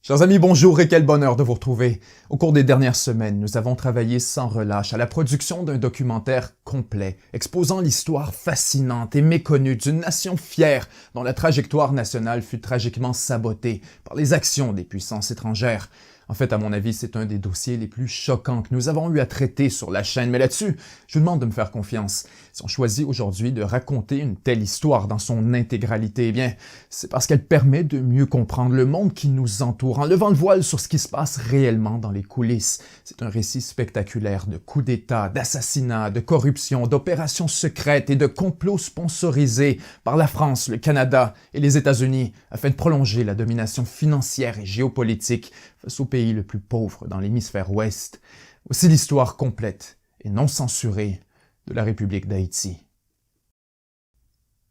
Chers amis, bonjour et quel bonheur de vous retrouver. Au cours des dernières semaines, nous avons travaillé sans relâche à la production d'un documentaire complet, exposant l'histoire fascinante et méconnue d'une nation fière dont la trajectoire nationale fut tragiquement sabotée par les actions des puissances étrangères. En fait, à mon avis, c'est un des dossiers les plus choquants que nous avons eu à traiter sur la chaîne, mais là-dessus, je vous demande de me faire confiance. Si on choisit aujourd'hui de raconter une telle histoire dans son intégralité, eh bien, c'est parce qu'elle permet de mieux comprendre le monde qui nous entoure, en levant le voile sur ce qui se passe réellement dans les coulisses. C'est un récit spectaculaire de coups d'État, d'assassinats, de corruption, d'opérations secrètes et de complots sponsorisés par la France, le Canada et les États-Unis afin de prolonger la domination financière et géopolitique face au pays le plus pauvre dans l'hémisphère ouest. Voici l'histoire complète et non censurée de la République d'Haïti.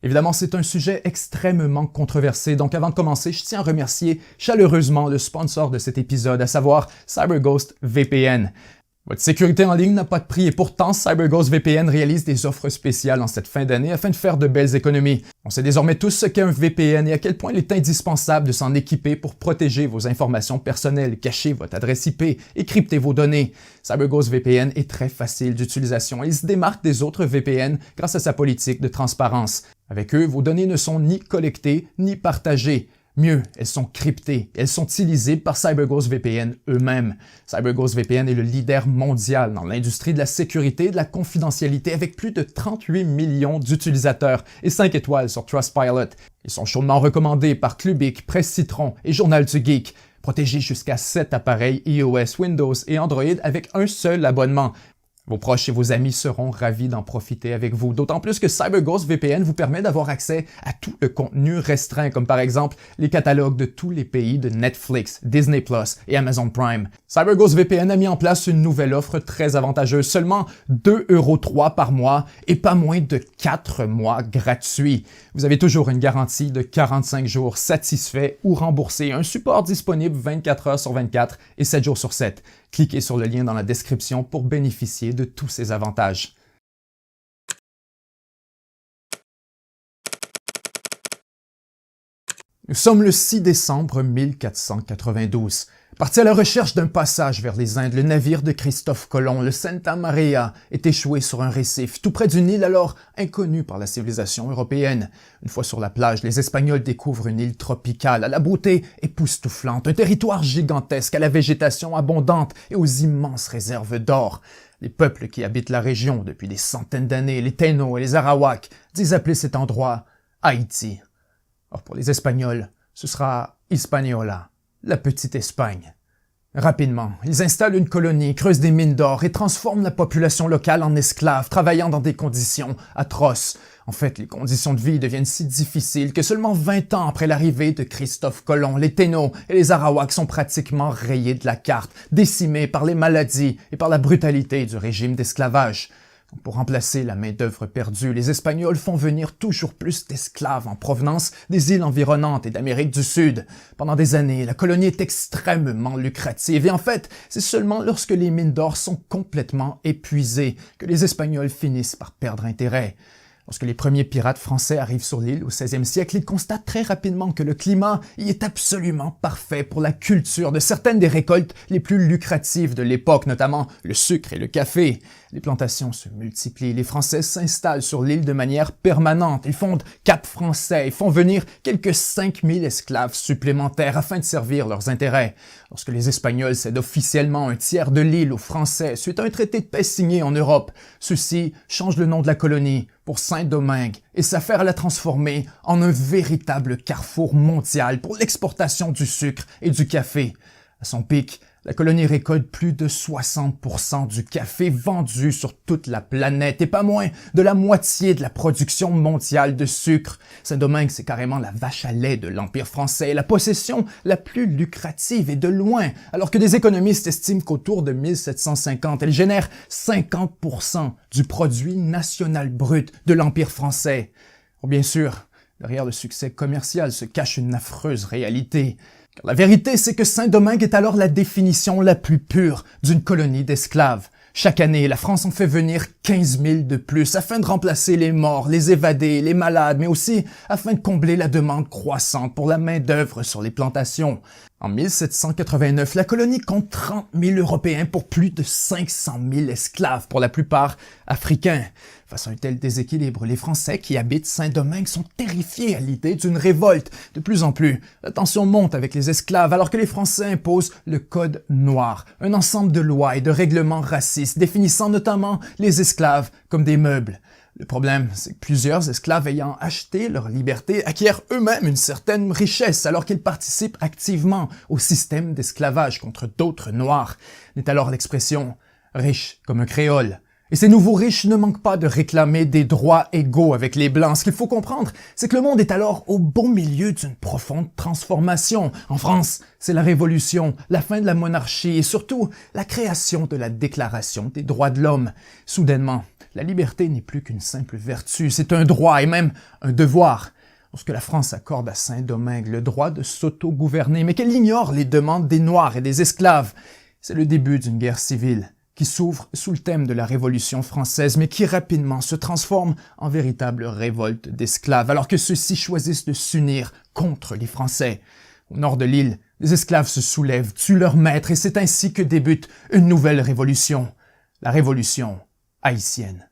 Évidemment, c'est un sujet extrêmement controversé, donc avant de commencer, je tiens à remercier chaleureusement le sponsor de cet épisode, à savoir CyberGhost VPN. Votre sécurité en ligne n'a pas de prix et pourtant, CyberGhost VPN réalise des offres spéciales en cette fin d'année afin de faire de belles économies. On sait désormais tous ce qu'est un VPN et à quel point il est indispensable de s'en équiper pour protéger vos informations personnelles, cacher votre adresse IP et crypter vos données. CyberGhost VPN est très facile d'utilisation et il se démarque des autres VPN grâce à sa politique de transparence. Avec eux, vos données ne sont ni collectées ni partagées. Mieux, elles sont cryptées et elles sont illisibles par CyberGhost VPN eux-mêmes. CyberGhost VPN est le leader mondial dans l'industrie de la sécurité et de la confidentialité avec plus de 38 millions d'utilisateurs et 5 étoiles sur Trustpilot. Ils sont chaudement recommandés par Clubic, Presse Citron et Journal du Geek. Protégés jusqu'à 7 appareils iOS, Windows et Android avec un seul abonnement. Vos proches et vos amis seront ravis d'en profiter avec vous, d'autant plus que CyberGhost VPN vous permet d'avoir accès à tout le contenu restreint, comme par exemple les catalogues de tous les pays de Netflix, Disney+ et Amazon Prime. CyberGhost VPN a mis en place une nouvelle offre très avantageuse, seulement 2,03 € par mois et pas moins de 4 mois gratuits. Vous avez toujours une garantie de 45 jours satisfait ou remboursé, un support disponible 24 heures sur 24 et 7 jours sur 7. Cliquez sur le lien dans la description pour bénéficier de tous ces avantages. Nous sommes le 6 décembre 1492. Parti à la recherche d'un passage vers les Indes, le navire de Christophe Colomb, le Santa Maria, est échoué sur un récif, tout près d'une île alors inconnue par la civilisation européenne. Une fois sur la plage, les Espagnols découvrent une île tropicale à la beauté époustouflante, un territoire gigantesque à la végétation abondante et aux immenses réserves d'or. Les peuples qui habitent la région depuis des centaines d'années, les Taínos et les Arawaks, disent appeler cet endroit Haïti. Or pour les Espagnols, ce sera Hispaniola, la petite Espagne. Rapidement, ils installent une colonie, creusent des mines d'or et transforment la population locale en esclaves, travaillant dans des conditions atroces. En fait, les conditions de vie deviennent si difficiles que seulement 20 ans après l'arrivée de Christophe Colomb, les Taínos et les Arawaks sont pratiquement rayés de la carte, décimés par les maladies et par la brutalité du régime d'esclavage. Pour remplacer la main-d'œuvre perdue, les Espagnols font venir toujours plus d'esclaves en provenance des îles environnantes et d'Amérique du Sud. Pendant des années, la colonie est extrêmement lucrative et en fait, c'est seulement lorsque les mines d'or sont complètement épuisées que les Espagnols finissent par perdre intérêt. Lorsque les premiers pirates français arrivent sur l'île au 16e siècle, ils constatent très rapidement que le climat y est absolument parfait pour la culture de certaines des récoltes les plus lucratives de l'époque, notamment le sucre et le café. Les plantations se multiplient, les Français s'installent sur l'île de manière permanente. Ils fondent Cap Français et font venir quelques 5000 esclaves supplémentaires afin de servir leurs intérêts. Lorsque les Espagnols cèdent officiellement un tiers de l'île aux Français suite à un traité de paix signé en Europe, ceux-ci changent le nom de la colonie pour Saint-Domingue et s'affairent à la transformer en un véritable carrefour mondial pour l'exportation du sucre et du café. À son pic, la colonie récolte plus de 60% du café vendu sur toute la planète et pas moins de la moitié de la production mondiale de sucre. Saint-Domingue, c'est carrément la vache à lait de l'Empire français, la possession la plus lucrative et de loin, alors que des économistes estiment qu'autour de 1750, elle génère 50% du produit national brut de l'Empire français. Bon, bien sûr, derrière le succès commercial se cache une affreuse réalité. Car la vérité, c'est que Saint-Domingue est alors la définition la plus pure d'une colonie d'esclaves. Chaque année, la France en fait venir 15 000 de plus afin de remplacer les morts, les évadés, les malades, mais aussi afin de combler la demande croissante pour la main-d'œuvre sur les plantations. En 1789, la colonie compte 30 000 Européens pour plus de 500 000 esclaves, pour la plupart africains. Face à un tel déséquilibre, les Français qui habitent Saint-Domingue sont terrifiés à l'idée d'une révolte. De plus en plus, la tension monte avec les esclaves alors que les Français imposent le Code noir, un ensemble de lois et de règlements racistes définissant notamment les esclaves comme des meubles. Le problème, c'est que plusieurs esclaves ayant acheté leur liberté acquièrent eux-mêmes une certaine richesse alors qu'ils participent activement au système d'esclavage contre d'autres noirs. N'est alors l'expression « riche comme un créole ». Et ces nouveaux riches ne manquent pas de réclamer des droits égaux avec les Blancs. Ce qu'il faut comprendre, c'est que le monde est alors au beau milieu d'une profonde transformation. En France, c'est la Révolution, la fin de la monarchie et surtout la création de la Déclaration des droits de l'homme. Soudainement, la liberté n'est plus qu'une simple vertu, c'est un droit et même un devoir. Lorsque la France accorde à Saint-Domingue le droit de s'auto-gouverner, mais qu'elle ignore les demandes des Noirs et des esclaves, c'est le début d'une guerre civile qui s'ouvre sous le thème de la Révolution française, mais qui rapidement se transforme en véritable révolte d'esclaves, alors que ceux-ci choisissent de s'unir contre les Français. Au nord de l'île, les esclaves se soulèvent, tuent leurs maîtres, et c'est ainsi que débute une nouvelle révolution, la Révolution haïtienne.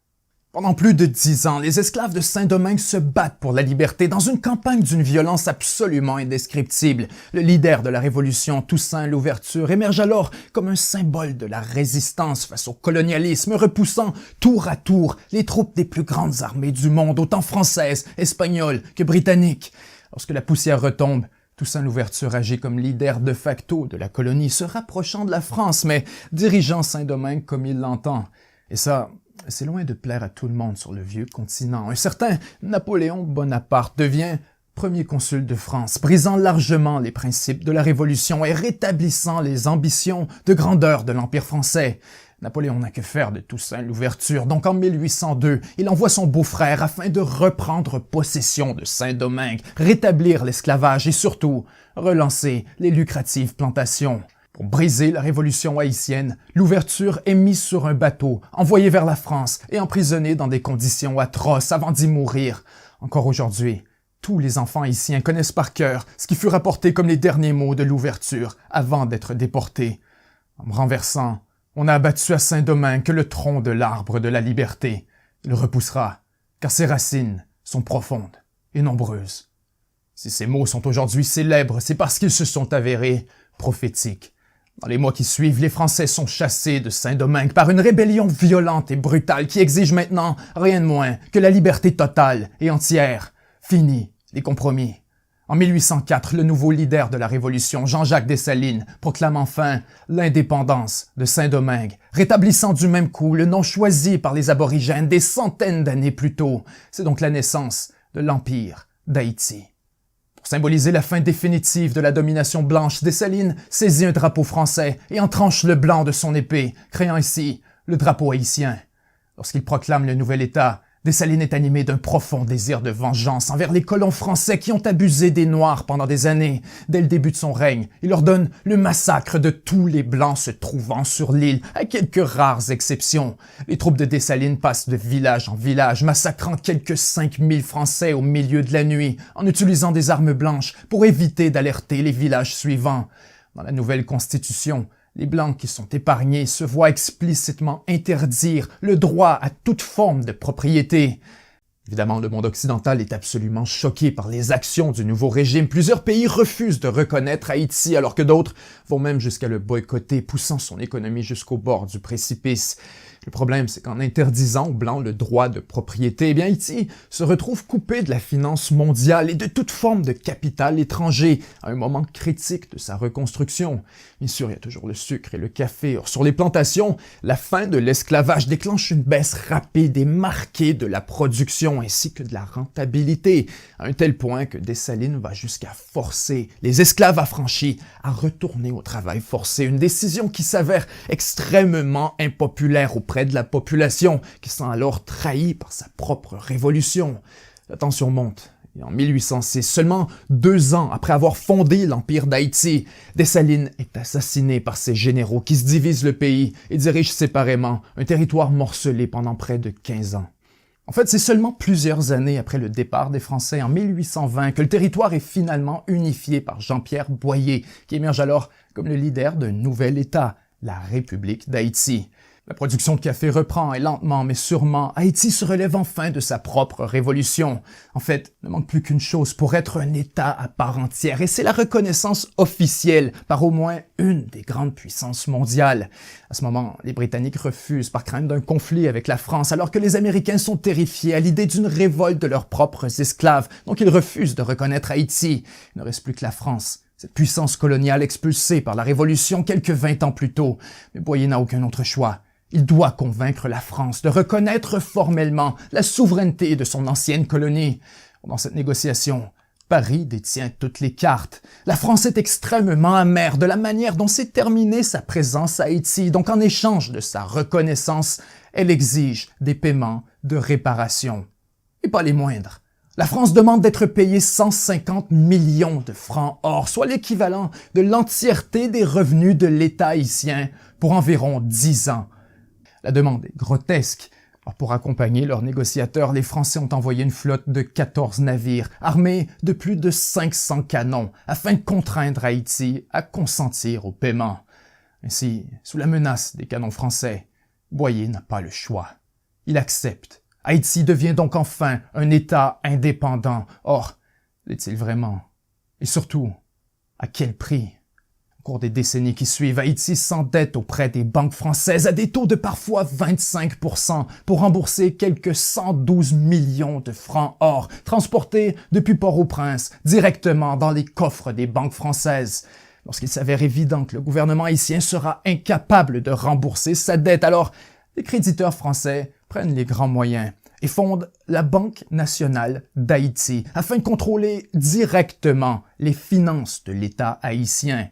Pendant plus de 10 ans, les esclaves de Saint-Domingue se battent pour la liberté dans une campagne d'une violence absolument indescriptible. Le leader de la Révolution, Toussaint Louverture, émerge alors comme un symbole de la résistance face au colonialisme, repoussant tour à tour les troupes des plus grandes armées du monde, autant françaises, espagnoles que britanniques. Lorsque la poussière retombe, Toussaint Louverture agit comme leader de facto de la colonie, se rapprochant de la France, mais dirigeant Saint-Domingue comme il l'entend. Et ça, c'est loin de plaire à tout le monde sur le vieux continent. Un certain Napoléon Bonaparte devient premier consul de France, brisant largement les principes de la Révolution et rétablissant les ambitions de grandeur de l'Empire français. Napoléon n'a que faire de Toussaint Louverture, donc en 1802, il envoie son beau-frère afin de reprendre possession de Saint-Domingue, rétablir l'esclavage et surtout relancer les lucratives plantations. Pour briser la révolution haïtienne, Louverture est mis sur un bateau, envoyé vers la France et emprisonné dans des conditions atroces avant d'y mourir. Encore aujourd'hui, tous les enfants haïtiens connaissent par cœur ce qui fut rapporté comme les derniers mots de Louverture avant d'être déporté. En me renversant, on a abattu à Saint-Domingue que le tronc de l'arbre de la liberté. Il repoussera, car ses racines sont profondes et nombreuses. Si ces mots sont aujourd'hui célèbres, c'est parce qu'ils se sont avérés prophétiques. Dans les mois qui suivent, les Français sont chassés de Saint-Domingue par une rébellion violente et brutale qui exige maintenant rien de moins que la liberté totale et entière. Fini les compromis. En 1804, le nouveau leader de la Révolution, Jean-Jacques Dessalines, proclame enfin l'indépendance de Saint-Domingue, rétablissant du même coup le nom choisi par les aborigènes des centaines d'années plus tôt. C'est donc la naissance de l'Empire d'Haïti. Pour symboliser la fin définitive de la domination blanche, Dessalines saisit un drapeau français et en tranche le blanc de son épée, créant ainsi le drapeau haïtien. Lorsqu'il proclame le nouvel État, Dessalines est animé d'un profond désir de vengeance envers les colons français qui ont abusé des Noirs pendant des années. Dès le début de son règne, il ordonne le massacre de tous les Blancs se trouvant sur l'île, à quelques rares exceptions. Les troupes de Dessalines passent de village en village, massacrant quelques 5000 Français au milieu de la nuit, en utilisant des armes blanches pour éviter d'alerter les villages suivants. Dans la nouvelle Constitution, les Blancs qui sont épargnés se voient explicitement interdire le droit à toute forme de propriété. Évidemment, le monde occidental est absolument choqué par les actions du nouveau régime. Plusieurs pays refusent de reconnaître Haïti alors que d'autres vont même jusqu'à le boycotter, poussant son économie jusqu'au bord du précipice. Le problème, c'est qu'en interdisant aux Blancs le droit de propriété, eh bien Haïti se retrouve coupé de la finance mondiale et de toute forme de capital étranger à un moment critique de sa reconstruction. Bien sûr, il y a toujours le sucre et le café. Or, sur les plantations, la fin de l'esclavage déclenche une baisse rapide et marquée de la production ainsi que de la rentabilité, à un tel point que Dessalines va jusqu'à forcer les esclaves affranchis à retourner au travail forcé, une décision qui s'avère extrêmement impopulaire auprès de la population, qui se sent alors trahie par sa propre révolution. La tension monte, Et en 1806, seulement 2 ans après avoir fondé l'Empire d'Haïti, Dessalines est assassiné par ses généraux qui se divisent le pays et dirigent séparément un territoire morcelé pendant près de 15 ans. En fait, c'est seulement plusieurs années après le départ des Français en 1820 que le territoire est finalement unifié par Jean-Pierre Boyer, qui émerge alors comme le leader d'un nouvel État, la République d'Haïti. La production de café reprend et lentement mais sûrement, Haïti se relève enfin de sa propre révolution. En fait, il ne manque plus qu'une chose pour être un État à part entière et c'est la reconnaissance officielle par au moins une des grandes puissances mondiales. À ce moment, les Britanniques refusent par crainte d'un conflit avec la France alors que les Américains sont terrifiés à l'idée d'une révolte de leurs propres esclaves, donc ils refusent de reconnaître Haïti. Il ne reste plus que la France. Cette puissance coloniale expulsée par la Révolution quelques 20 ans plus tôt. Mais Boyer n'a aucun autre choix. Il doit convaincre la France de reconnaître formellement la souveraineté de son ancienne colonie. Dans cette négociation, Paris détient toutes les cartes. La France est extrêmement amère de la manière dont s'est terminée sa présence à Haïti, donc en échange de sa reconnaissance, elle exige des paiements de réparation. Et pas les moindres. La France demande d'être payée 150 millions de francs or, soit l'équivalent de l'entièreté des revenus de l'État haïtien pour environ 10 ans. La demande est grotesque. Alors pour accompagner leurs négociateurs, les Français ont envoyé une flotte de 14 navires, armés de plus de 500 canons, afin de contraindre Haïti à consentir au paiement. Ainsi, sous la menace des canons français, Boyer n'a pas le choix. Il accepte. Haïti devient donc enfin un État indépendant. Or, l'est-il vraiment? Et surtout, à quel prix? Au cours des décennies qui suivent, Haïti s'endette auprès des banques françaises à des taux de parfois 25% pour rembourser quelques 112 millions de francs or transportés depuis Port-au-Prince directement dans les coffres des banques françaises. Lorsqu'il s'avère évident que le gouvernement haïtien sera incapable de rembourser sa dette, alors les créditeurs français prennent les grands moyens et fondent la Banque nationale d'Haïti afin de contrôler directement les finances de l'État haïtien.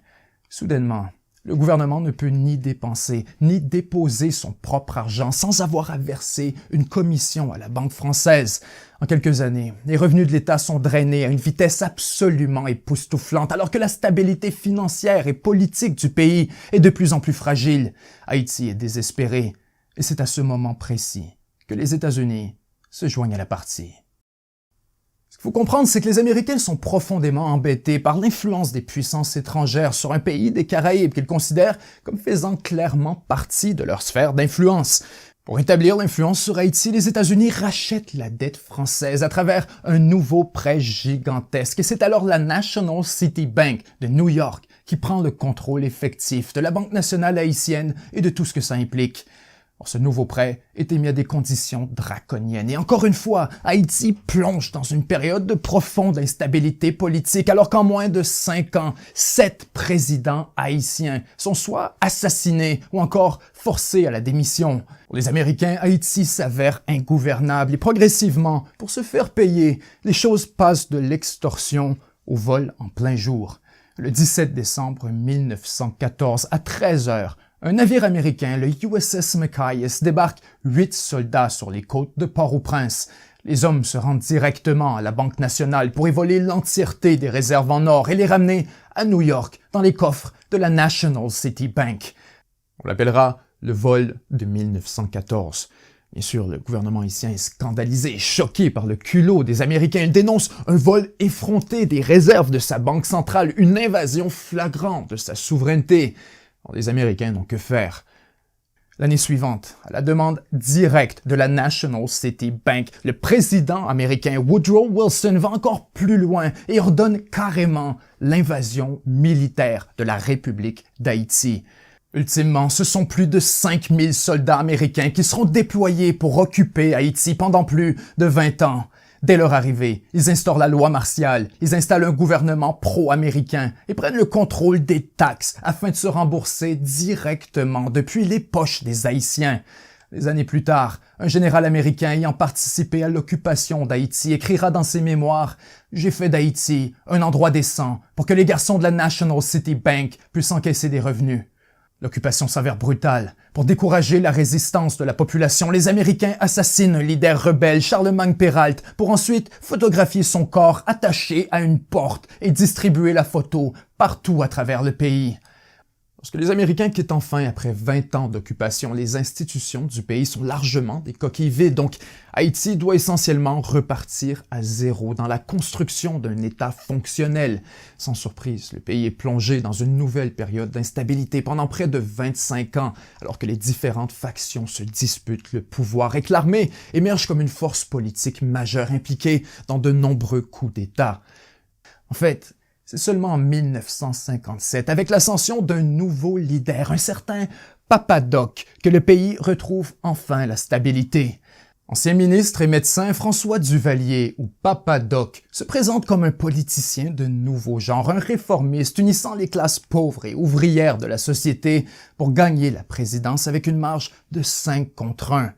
Soudainement, le gouvernement ne peut ni dépenser, ni déposer son propre argent sans avoir à verser une commission à la Banque française. En quelques années, les revenus de l'État sont drainés à une vitesse absolument époustouflante, alors que la stabilité financière et politique du pays est de plus en plus fragile. Haïti est désespéré, et c'est à ce moment précis que les États-Unis se joignent à la partie. Ce qu'il faut comprendre, c'est que les Américains sont profondément embêtés par l'influence des puissances étrangères sur un pays des Caraïbes qu'ils considèrent comme faisant clairement partie de leur sphère d'influence. Pour établir l'influence sur Haïti, les États-Unis rachètent la dette française à travers un nouveau prêt gigantesque et c'est alors la National City Bank de New York qui prend le contrôle effectif de la Banque nationale haïtienne et de tout ce que ça implique. Or, ce nouveau prêt est émis à des conditions draconiennes. Et encore une fois, Haïti plonge dans une période de profonde instabilité politique, alors qu'en moins de 5 ans, 7 présidents haïtiens sont soit assassinés ou encore forcés à la démission. Pour les Américains, Haïti s'avère ingouvernable et progressivement, pour se faire payer, les choses passent de l'extorsion au vol en plein jour. Le 17 décembre 1914, à 13 heures, un navire américain, le USS Machias, débarque 8 soldats sur les côtes de Port-au-Prince. Les hommes se rendent directement à la Banque nationale pour y voler l'entièreté des réserves en or et les ramener à New York dans les coffres de la National City Bank. On l'appellera le vol de 1914. Bien sûr, le gouvernement haïtien est scandalisé, choqué par le culot des Américains. Il dénonce un vol effronté des réserves de sa banque centrale, une invasion flagrante de sa souveraineté. Alors, les Américains n'ont que faire. L'année suivante, à la demande directe de la National City Bank, le président américain Woodrow Wilson va encore plus loin et ordonne carrément l'invasion militaire de la République d'Haïti. Ultimement, ce sont plus de 5000 soldats américains qui seront déployés pour occuper Haïti pendant plus de 20 ans. Dès leur arrivée, ils instaurent la loi martiale, ils installent un gouvernement pro-américain et prennent le contrôle des taxes afin de se rembourser directement depuis les poches des Haïtiens. Des années plus tard, un général américain ayant participé à l'occupation d'Haïti écrira dans ses mémoires « J'ai fait d'Haïti un endroit décent pour que les garçons de la National City Bank puissent encaisser des revenus. » L'occupation s'avère brutale. Pour décourager la résistance de la population, les Américains assassinent un leader rebelle, Charlemagne Péralte, pour ensuite photographier son corps attaché à une porte et distribuer la photo partout à travers le pays. Lorsque les Américains quittent enfin après 20 ans d'occupation, les institutions du pays sont largement des coquilles vides, donc Haïti doit essentiellement repartir à zéro dans la construction d'un État fonctionnel. Sans surprise, le pays est plongé dans une nouvelle période d'instabilité pendant près de 25 ans, alors que les différentes factions se disputent le pouvoir et que l'armée émerge comme une force politique majeure impliquée dans de nombreux coups d'État. En fait, c'est seulement en 1957, avec l'ascension d'un nouveau leader, un certain Papa Doc, que le pays retrouve enfin la stabilité. Ancien ministre et médecin, François Duvalier, ou Papa Doc, se présente comme un politicien de nouveau genre, un réformiste unissant les classes pauvres et ouvrières de la société pour gagner la présidence avec une marge de 5 contre 1.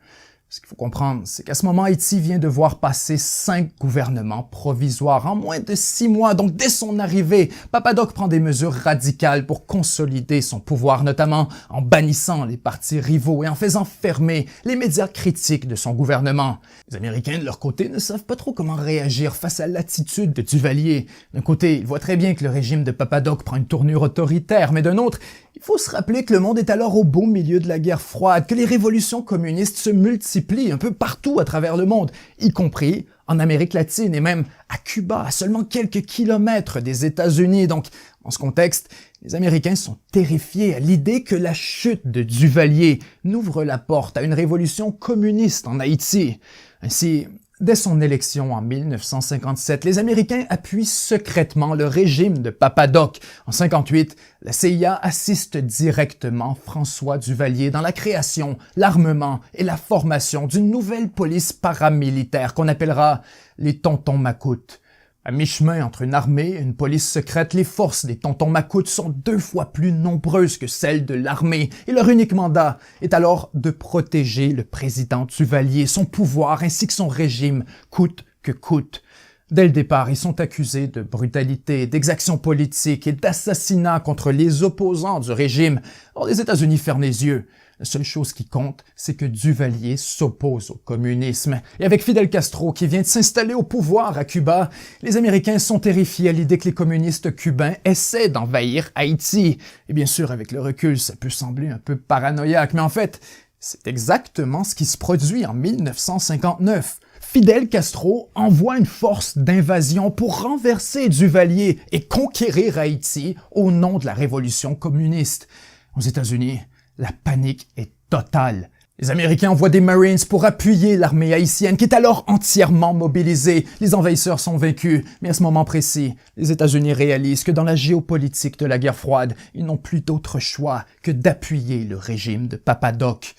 Ce qu'il faut comprendre, c'est qu'à ce moment, Haïti vient de voir passer 5 gouvernements provisoires en moins de 6 mois. Donc, dès son arrivée, Papa Doc prend des mesures radicales pour consolider son pouvoir, notamment en bannissant les partis rivaux et en faisant fermer les médias critiques de son gouvernement. Les Américains, de leur côté, ne savent pas trop comment réagir face à l'attitude de Duvalier. D'un côté, ils voient très bien que le régime de Papa Doc prend une tournure autoritaire, mais d'un autre, il faut se rappeler que le monde est alors au beau milieu de la guerre froide, que les révolutions communistes se multiplient un peu partout à travers le monde, y compris en Amérique latine et même à Cuba, à seulement quelques kilomètres des États-Unis. Donc, dans ce contexte, les Américains sont terrifiés à l'idée que la chute de Duvalier n'ouvre la porte à une révolution communiste en Haïti. Ainsi, dès son élection en 1957, les Américains appuient secrètement le régime de Papa Doc. En 1958, la CIA assiste directement François Duvalier dans la création, l'armement et la formation d'une nouvelle police paramilitaire qu'on appellera les Tontons Macoutes. À mi-chemin entre une armée et une police secrète, les forces des Tontons Macoutes sont 2 fois plus nombreuses que celles de l'armée et leur unique mandat est alors de protéger le président Duvalier, son pouvoir ainsi que son régime, coûte que coûte. Dès le départ, ils sont accusés de brutalité, d'exactions politiques et d'assassinat contre les opposants du régime. Or, les États-Unis ferment les yeux. La seule chose qui compte, c'est que Duvalier s'oppose au communisme. Et avec Fidel Castro qui vient de s'installer au pouvoir à Cuba, les Américains sont terrifiés à l'idée que les communistes cubains essaient d'envahir Haïti. Et bien sûr, avec le recul, ça peut sembler un peu paranoïaque, mais en fait, c'est exactement ce qui se produit en 1959. Fidel Castro envoie une force d'invasion pour renverser Duvalier et conquérir Haïti au nom de la révolution communiste. Aux États-Unis, la panique est totale. Les Américains envoient des Marines pour appuyer l'armée haïtienne qui est alors entièrement mobilisée. Les envahisseurs sont vaincus, mais à ce moment précis, les États-Unis réalisent que dans la géopolitique de la guerre froide, ils n'ont plus d'autre choix que d'appuyer le régime de Papa Doc.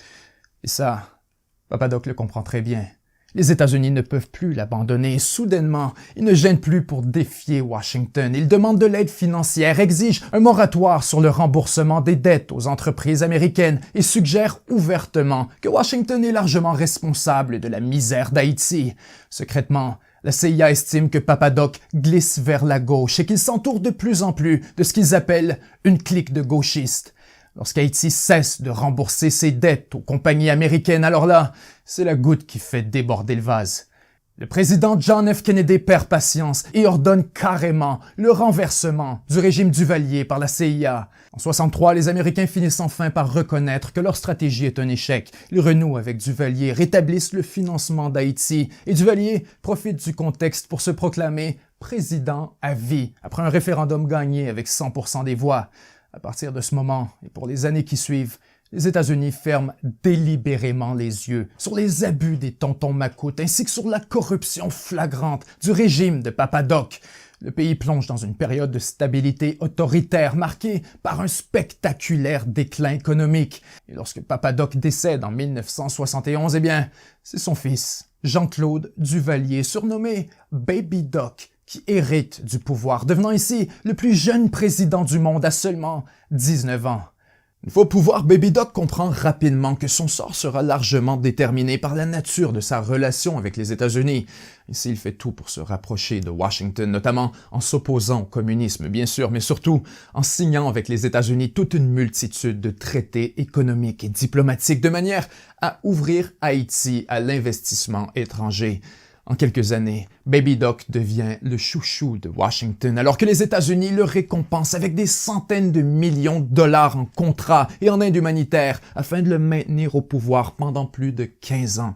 Et ça, Papa Doc le comprend très bien. Les États-Unis ne peuvent plus l'abandonner. Soudainement, ils ne gênent plus pour défier Washington. Ils demandent de l'aide financière, exigent un moratoire sur le remboursement des dettes aux entreprises américaines et suggèrent ouvertement que Washington est largement responsable de la misère d'Haïti. Secrètement, la CIA estime que Papa Doc glisse vers la gauche et qu'il s'entoure de plus en plus de ce qu'ils appellent une clique de gauchistes. Lorsqu'Haïti cesse de rembourser ses dettes aux compagnies américaines, alors là, c'est la goutte qui fait déborder le vase. Le président John F. Kennedy perd patience et ordonne carrément le renversement du régime Duvalier par la CIA. En 1963, les Américains finissent enfin par reconnaître que leur stratégie est un échec. Ils renouent avec Duvalier, rétablissent le financement d'Haïti et Duvalier profite du contexte pour se proclamer président à vie après un référendum gagné avec 100% des voix. À partir de ce moment, et pour les années qui suivent, les États-Unis ferment délibérément les yeux sur les abus des Tontons Macoutes ainsi que sur la corruption flagrante du régime de Papa Doc. Le pays plonge dans une période de stabilité autoritaire marquée par un spectaculaire déclin économique. Et lorsque Papa Doc décède en 1971, c'est son fils, Jean-Claude Duvalier, surnommé Baby Doc, qui hérite du pouvoir, devenant ici le plus jeune président du monde à seulement 19 ans. Une fois au pouvoir, Baby Doc comprend rapidement que son sort sera largement déterminé par la nature de sa relation avec les États-Unis. Ici, il fait tout pour se rapprocher de Washington, notamment en s'opposant au communisme, bien sûr, mais surtout en signant avec les États-Unis toute une multitude de traités économiques et diplomatiques de manière à ouvrir Haïti à l'investissement étranger. En quelques années, Baby Doc devient le chouchou de Washington, alors que les États-Unis le récompensent avec des centaines de millions de dollars en contrats et en aide humanitaire afin de le maintenir au pouvoir pendant plus de 15 ans.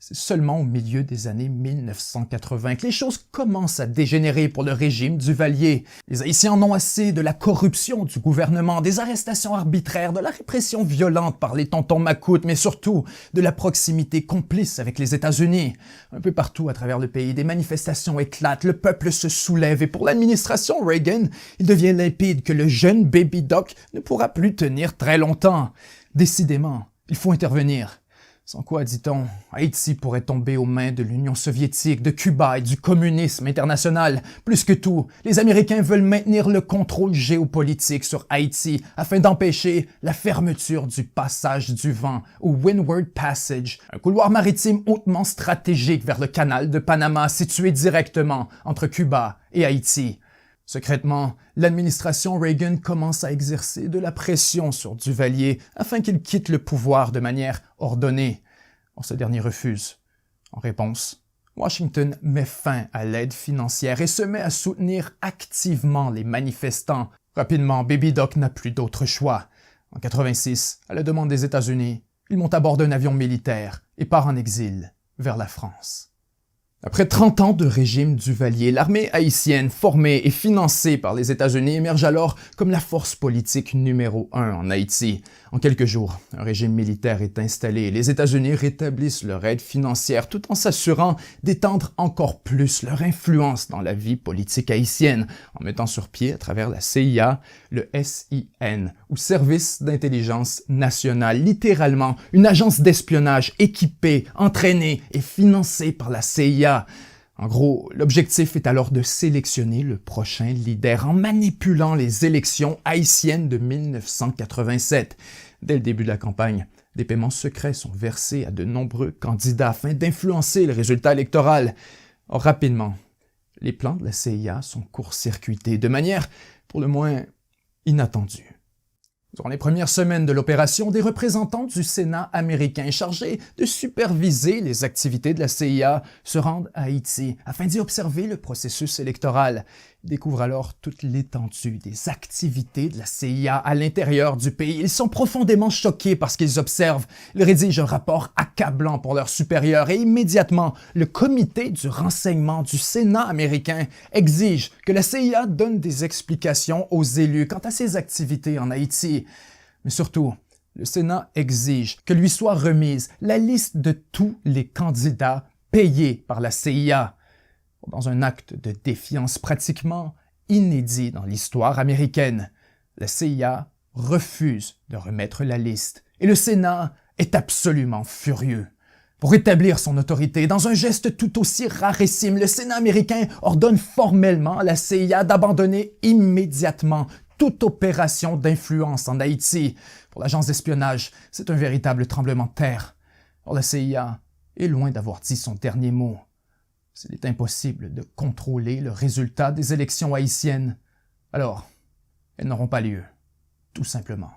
C'est seulement au milieu des années 1980 que les choses commencent à dégénérer pour le régime Duvalier. Les Haïtiens en ont assez de la corruption du gouvernement, des arrestations arbitraires, de la répression violente par les tontons macoutes, mais surtout de la proximité complice avec les États-Unis. Un peu partout à travers le pays, des manifestations éclatent, le peuple se soulève et pour l'administration Reagan, il devient limpide que le jeune Baby Doc ne pourra plus tenir très longtemps. Décidément, il faut intervenir. Sans quoi, dit-on, Haïti pourrait tomber aux mains de l'Union soviétique, de Cuba et du communisme international. Plus que tout, les Américains veulent maintenir le contrôle géopolitique sur Haïti afin d'empêcher la fermeture du passage du vent, ou Windward Passage, un couloir maritime hautement stratégique vers le canal de Panama situé directement entre Cuba et Haïti. Secrètement, l'administration Reagan commence à exercer de la pression sur Duvalier afin qu'il quitte le pouvoir de manière ordonnée. Or, ce dernier refuse. En réponse, Washington met fin à l'aide financière et se met à soutenir activement les manifestants. Rapidement, Baby Doc n'a plus d'autre choix. En 86, à la demande des États-Unis, il monte à bord d'un avion militaire et part en exil vers la France. Après 30 ans de régime Duvalier, l'armée haïtienne, formée et financée par les États-Unis, émerge alors comme la force politique numéro 1 en Haïti. En quelques jours, un régime militaire est installé et les États-Unis rétablissent leur aide financière tout en s'assurant d'étendre encore plus leur influence dans la vie politique haïtienne, en mettant sur pied à travers la CIA le SIN, ou Service d'intelligence nationale, littéralement une agence d'espionnage équipée, entraînée et financée par la CIA. En gros, l'objectif est alors de sélectionner le prochain leader en manipulant les élections haïtiennes de 1987. Dès le début de la campagne, des paiements secrets sont versés à de nombreux candidats afin d'influencer le résultat électoral. Or, rapidement, les plans de la CIA sont court-circuités de manière, pour le moins, inattendue. Durant les premières semaines de l'opération, des représentants du Sénat américain chargés de superviser les activités de la CIA se rendent à Haïti afin d'y observer le processus électoral. Ils découvrent alors toute l'étendue des activités de la CIA à l'intérieur du pays. Ils sont profondément choqués par ce qu'ils observent. Ils rédigent un rapport accablant pour leurs supérieurs et immédiatement, le comité du renseignement du Sénat américain exige que la CIA donne des explications aux élus quant à ses activités en Haïti. Mais surtout, le Sénat exige que lui soit remise la liste de tous les candidats payés par la CIA. Dans un acte de défiance pratiquement inédit dans l'histoire américaine, la CIA refuse de remettre la liste et le Sénat est absolument furieux. Pour établir son autorité, dans un geste tout aussi rarissime, le Sénat américain ordonne formellement à la CIA d'abandonner immédiatement toute opération d'influence en Haïti. Pour l'agence d'espionnage, c'est un véritable tremblement de terre. Or, la CIA est loin d'avoir dit son dernier mot. S'il est impossible de contrôler le résultat des élections haïtiennes, alors elles n'auront pas lieu, tout simplement.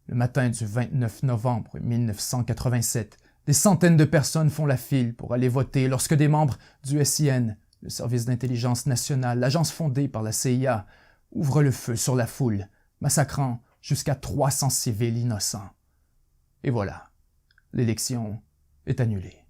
Le matin du 29 novembre 1987, des centaines de personnes font la file pour aller voter lorsque des membres du SIN, le Service d'intelligence nationale, l'agence fondée par la CIA, ouvrent le feu sur la foule, massacrant jusqu'à 300 civils innocents. Et voilà, l'élection est annulée.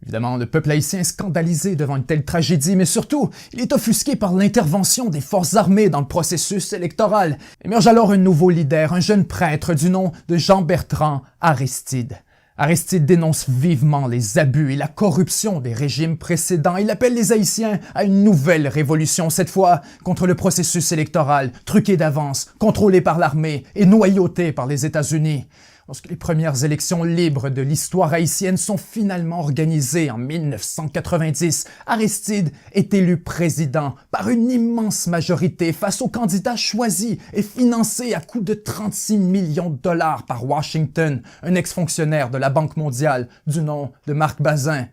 Évidemment, le peuple haïtien est scandalisé devant une telle tragédie, mais surtout, il est offusqué par l'intervention des forces armées dans le processus électoral. Émerge alors un nouveau leader, un jeune prêtre du nom de Jean-Bertrand Aristide. Aristide dénonce vivement les abus et la corruption des régimes précédents. Il appelle les Haïtiens à une nouvelle révolution, cette fois contre le processus électoral, truqué d'avance, contrôlé par l'armée et noyauté par les États-Unis. lorsque les premières élections libres de l'histoire haïtienne sont finalement organisées en 1990, Aristide est élu président par une immense majorité face au candidat choisi et financé à coût de 36 millions de dollars par Washington, un ex-fonctionnaire de la Banque mondiale du nom de Marc Bazin.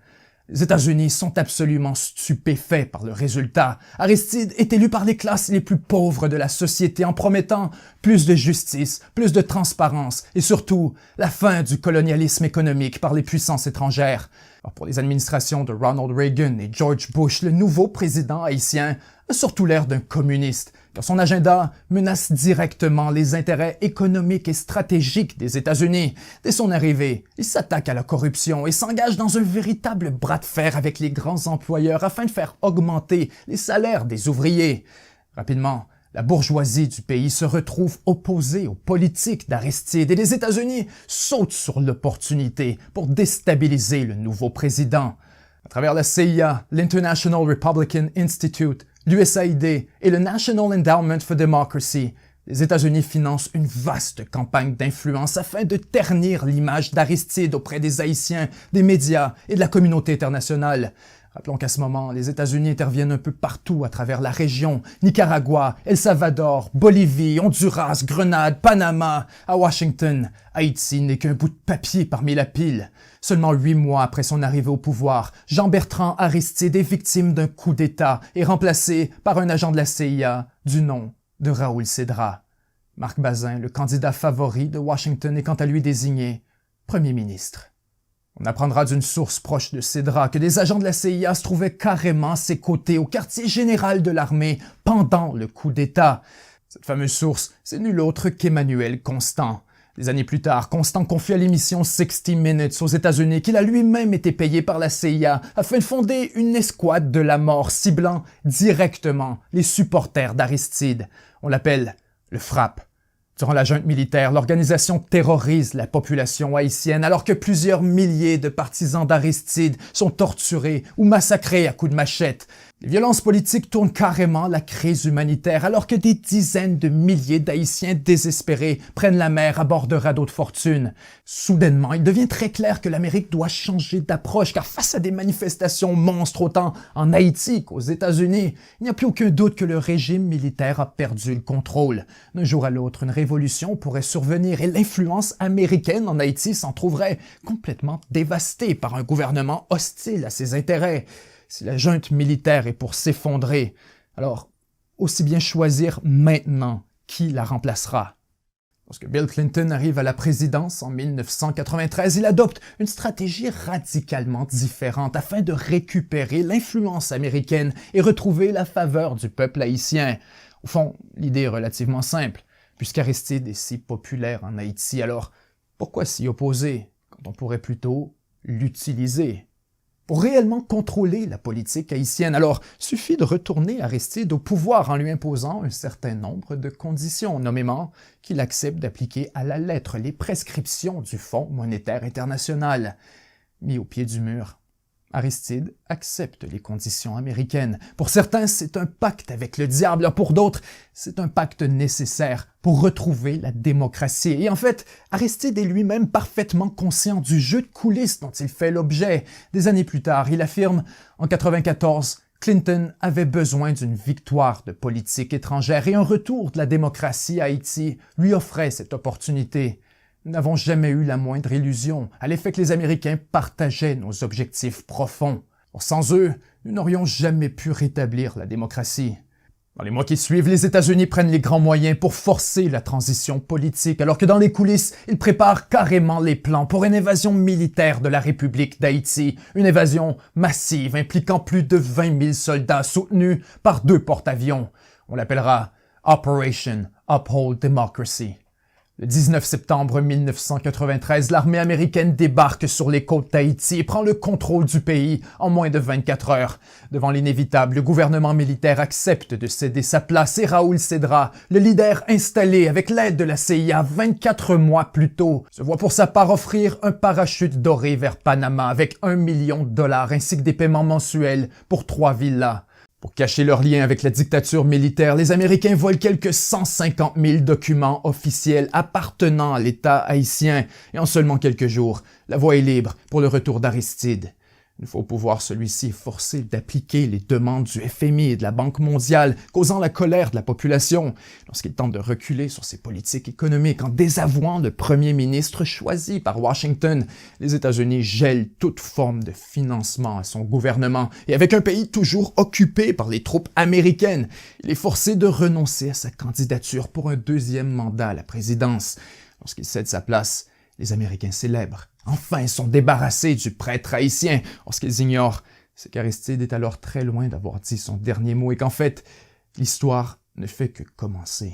Les États-Unis sont absolument stupéfaits par le résultat. Aristide est élu par les classes les plus pauvres de la société en promettant plus de justice, plus de transparence et surtout la fin du colonialisme économique par les puissances étrangères. Alors pour les administrations de Ronald Reagan et George Bush, le nouveau président haïtien a surtout l'air d'un communiste, car son agenda menace directement les intérêts économiques et stratégiques des États-Unis. Dès son arrivée, il s'attaque à la corruption et s'engage dans un véritable bras de fer avec les grands employeurs afin de faire augmenter les salaires des ouvriers. Rapidement, la bourgeoisie du pays se retrouve opposée aux politiques d'Aristide et les États-Unis sautent sur l'opportunité pour déstabiliser le nouveau président. À travers la CIA, l'International Republican Institute, l'USAID et le National Endowment for Democracy, les États-Unis financent une vaste campagne d'influence afin de ternir l'image d'Aristide auprès des Haïtiens, des médias et de la communauté internationale. Rappelons qu'à ce moment, les États-Unis interviennent un peu partout à travers la région. Nicaragua, El Salvador, Bolivie, Honduras, Grenade, Panama. À Washington, Haïti n'est qu'un bout de papier parmi la pile. Seulement 8 mois après son arrivée au pouvoir, Jean-Bertrand Aristide est victime d'un coup d'État et remplacé par un agent de la CIA du nom de Raoul Cedras. Marc Bazin, le candidat favori de Washington, est quant à lui désigné premier ministre. On apprendra d'une source proche de Cedras que des agents de la CIA se trouvaient carrément à ses côtés au quartier général de l'armée pendant le coup d'État. Cette fameuse source, c'est nul autre qu'Emmanuel Constant. Des années plus tard, Constant confie à l'émission 60 Minutes aux États-Unis qu'il a lui-même été payé par la CIA afin de fonder une escouade de la mort ciblant directement les supporters d'Aristide. On l'appelle le FRAP. Durant la junte militaire, l'organisation terrorise la population haïtienne alors que plusieurs milliers de partisans d'Aristide sont torturés ou massacrés à coups de machette. Les violences politiques tournent carrément la crise humanitaire alors que des dizaines de milliers d'Haïtiens désespérés prennent la mer à bord de radeaux de fortune. Soudainement, il devient très clair que l'Amérique doit changer d'approche car face à des manifestations monstres autant en Haïti qu'aux États-Unis, il n'y a plus aucun doute que le régime militaire a perdu le contrôle. D'un jour à l'autre, une révolution pourrait survenir et l'influence américaine en Haïti s'en trouverait complètement dévastée par un gouvernement hostile à ses intérêts. Si la junte militaire est pour s'effondrer, alors aussi bien choisir maintenant qui la remplacera. Lorsque Bill Clinton arrive à la présidence en 1993, il adopte une stratégie radicalement différente afin de récupérer l'influence américaine et retrouver la faveur du peuple haïtien. Au fond, l'idée est relativement simple. Puisqu'Aristide est si populaire en Haïti, alors pourquoi s'y opposer quand on pourrait plutôt l'utiliser? Pour réellement contrôler la politique haïtienne, alors suffit de retourner Aristide au pouvoir en lui imposant un certain nombre de conditions, nommément qu'il accepte d'appliquer à la lettre les prescriptions du Fonds monétaire international. Mis au pied du mur, Aristide accepte les conditions américaines. Pour certains, c'est un pacte avec le diable. Pour d'autres, c'est un pacte nécessaire pour retrouver la démocratie. Et en fait, Aristide est lui-même parfaitement conscient du jeu de coulisses dont il fait l'objet. Des années plus tard, il affirme en 1994, Clinton avait besoin d'une victoire de politique étrangère et un retour de la démocratie à Haïti lui offrait cette opportunité. Nous n'avons jamais eu la moindre illusion à l'effet que les Américains partageaient nos objectifs profonds. Sans eux, nous n'aurions jamais pu rétablir la démocratie. Dans les mois qui suivent, les États-Unis prennent les grands moyens pour forcer la transition politique, alors que dans les coulisses, ils préparent carrément les plans pour une invasion militaire de la République d'Haïti, une invasion massive impliquant plus de 20 000 soldats soutenus par 2 porte-avions. On l'appellera Operation Uphold Democracy. Le 19 septembre 1993, l'armée américaine débarque sur les côtes d'Haïti et prend le contrôle du pays en moins de 24 heures. Devant l'inévitable, le gouvernement militaire accepte de céder sa place et Raoul Cedras, le leader installé avec l'aide de la CIA 24 mois plus tôt, se voit pour sa part offrir un parachute doré vers Panama avec $1 million ainsi que des paiements mensuels pour 3 villas. Pour cacher leur lien avec la dictature militaire, les Américains volent quelques 150 000 documents officiels appartenant à l'État haïtien et en seulement quelques jours, la voie est libre pour le retour d'Aristide. Une fois au pouvoir, celui-ci est forcé d'appliquer les demandes du FMI et de la Banque mondiale, causant la colère de la population lorsqu'il tente de reculer sur ses politiques économiques en désavouant le premier ministre choisi par Washington. Les États-Unis gèlent toute forme de financement à son gouvernement et avec un pays toujours occupé par les troupes américaines, il est forcé de renoncer à sa candidature pour un deuxième mandat à la présidence. Lorsqu'il cède sa place, les Américains célèbrent. Enfin, ils sont débarrassés du prêtre haïtien. Or, ce qu'ils ignorent, c'est qu'Aristide est alors très loin d'avoir dit son dernier mot et qu'en fait, l'histoire ne fait que commencer.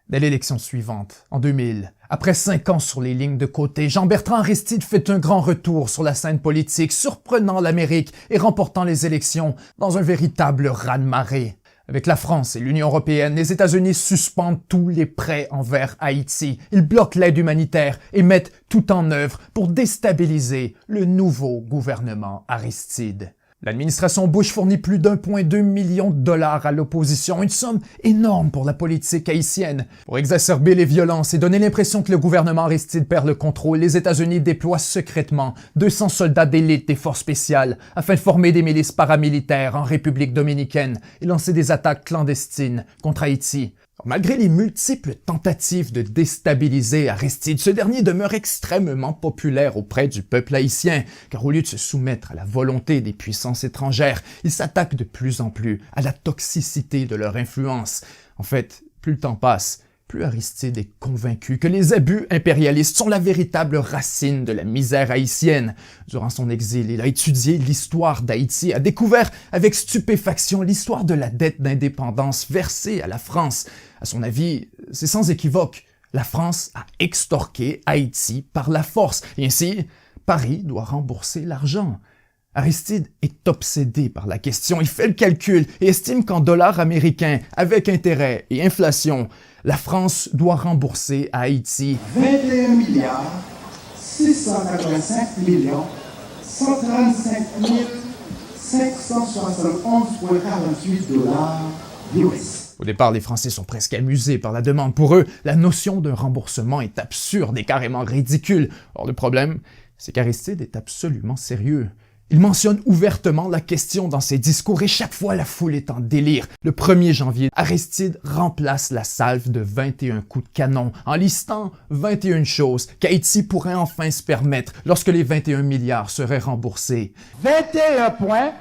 Dès l'élection suivante, en 2000, après 5 ans sur les lignes de côté, Jean-Bertrand Aristide fait un grand retour sur la scène politique, surprenant l'Amérique et remportant les élections dans un véritable raz-de-marée. Avec la France et l'Union européenne, les États-Unis suspendent tous les prêts envers Haïti. Ils bloquent l'aide humanitaire et mettent tout en œuvre pour déstabiliser le nouveau gouvernement Aristide. L'administration Bush fournit plus d'1,2 million de dollars à l'opposition, une somme énorme pour la politique haïtienne. Pour exacerber les violences et donner l'impression que le gouvernement Aristide perd le contrôle, les États-Unis déploient secrètement 200 soldats d'élite des forces spéciales afin de former des milices paramilitaires en République dominicaine et lancer des attaques clandestines contre Haïti. Malgré les multiples tentatives de déstabiliser Aristide, ce dernier demeure extrêmement populaire auprès du peuple haïtien, car au lieu de se soumettre à la volonté des puissances étrangères, il s'attaque de plus en plus à la toxicité de leur influence. En fait, plus le temps passe, plus Aristide est convaincu que les abus impérialistes sont la véritable racine de la misère haïtienne. Durant son exil, il a étudié l'histoire d'Haïti, a découvert avec stupéfaction l'histoire de la dette d'indépendance versée à la France. À son avis, c'est sans équivoque. La France a extorqué Haïti par la force, et ainsi, Paris doit rembourser l'argent. Aristide est obsédé par la question, il fait le calcul et estime qu'en dollars américains, avec intérêt et inflation, la France doit rembourser à Haïti 21 milliards 685 millions 135 571,48 dollars US. Au départ, les Français sont presque amusés par la demande. Pour eux, la notion d'un remboursement est absurde et carrément ridicule. Or, le problème, c'est qu'Aristide est absolument sérieux. Il mentionne ouvertement la question dans ses discours et chaque fois la foule est en délire. Le 1er janvier, Aristide remplace la salve de 21 coups de canon en listant 21 choses qu'Haïti pourrait enfin se permettre lorsque les 21 milliards seraient remboursés. 21 points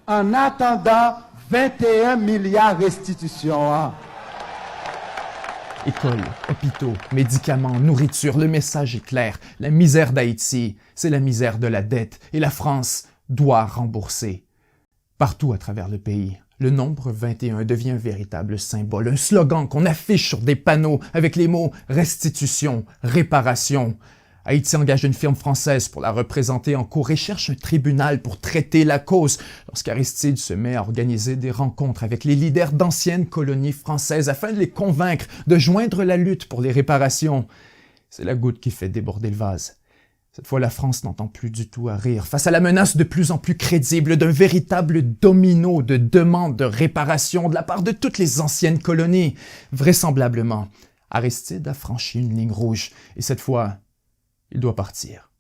en attendant 21 milliards restitution. Écoles, hôpitaux, médicaments, nourriture, le message est clair. La misère d'Haïti, c'est la misère de la dette et la France doit rembourser. Partout à travers le pays, le nombre 21 devient un véritable symbole, un slogan qu'on affiche sur des panneaux avec les mots « restitution »,« réparation ». Haïti engage une firme française pour la représenter en cours et cherche un tribunal pour traiter la cause. Lorsqu'Aristide se met à organiser des rencontres avec les leaders d'anciennes colonies françaises afin de les convaincre de joindre la lutte pour les réparations, c'est la goutte qui fait déborder le vase. Cette fois, la France n'entend plus du tout à rire face à la menace de plus en plus crédible d'un véritable domino de demandes de réparation de la part de toutes les anciennes colonies. Vraisemblablement, Aristide a franchi une ligne rouge et cette fois, il doit partir.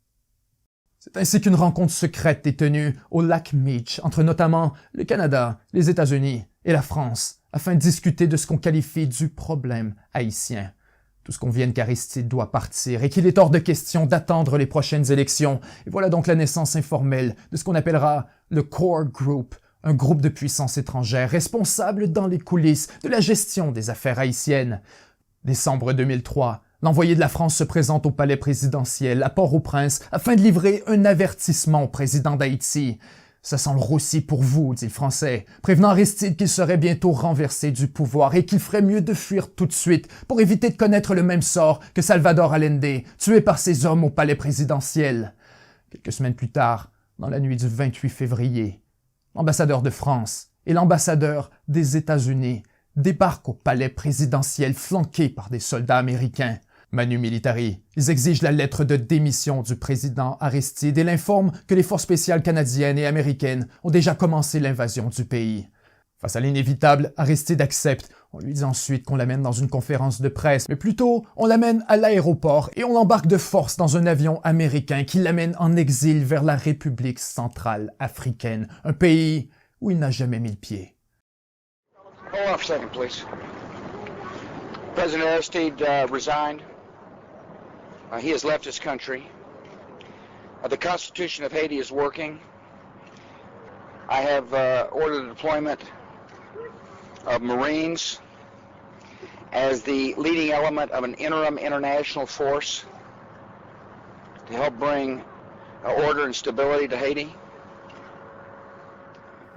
C'est ainsi qu'une rencontre secrète est tenue au lac Meech entre notamment le Canada, les États-Unis et la France afin de discuter de ce qu'on qualifie du problème haïtien. Tout ce qu'on vient qu'Aristide doit partir et qu'il est hors de question d'attendre les prochaines élections. Et voilà donc la naissance informelle de ce qu'on appellera le Core Group, un groupe de puissances étrangères responsable dans les coulisses de la gestion des affaires haïtiennes. Décembre 2003, l'envoyé de la France se présente au palais présidentiel à Port-au-Prince afin de livrer un avertissement au président d'Haïti. « Ça sent le roussi pour vous », dit le Français, prévenant Aristide qu'il serait bientôt renversé du pouvoir et qu'il ferait mieux de fuir tout de suite pour éviter de connaître le même sort que Salvador Allende, tué par ses hommes au palais présidentiel. Quelques semaines plus tard, dans la nuit du 28 février, l'ambassadeur de France et l'ambassadeur des États-Unis débarquent au palais présidentiel flanqués par des soldats américains. Manu Militari, ils exigent la lettre de démission du président Aristide et l'informent que les forces spéciales canadiennes et américaines ont déjà commencé l'invasion du pays. Face à l'inévitable, Aristide accepte. On lui dit ensuite qu'on l'amène dans une conférence de presse, mais plutôt, on l'amène à l'aéroport et on l'embarque de force dans un avion américain qui l'amène en exil vers la République centrale africaine, un pays où il n'a jamais mis le pied. Hold on for a second, please. President Aristide resigned. He has left his country. The Constitution of Haiti is working. I have ordered the deployment of Marines as the leading element of an interim international force to help bring order and stability to Haiti.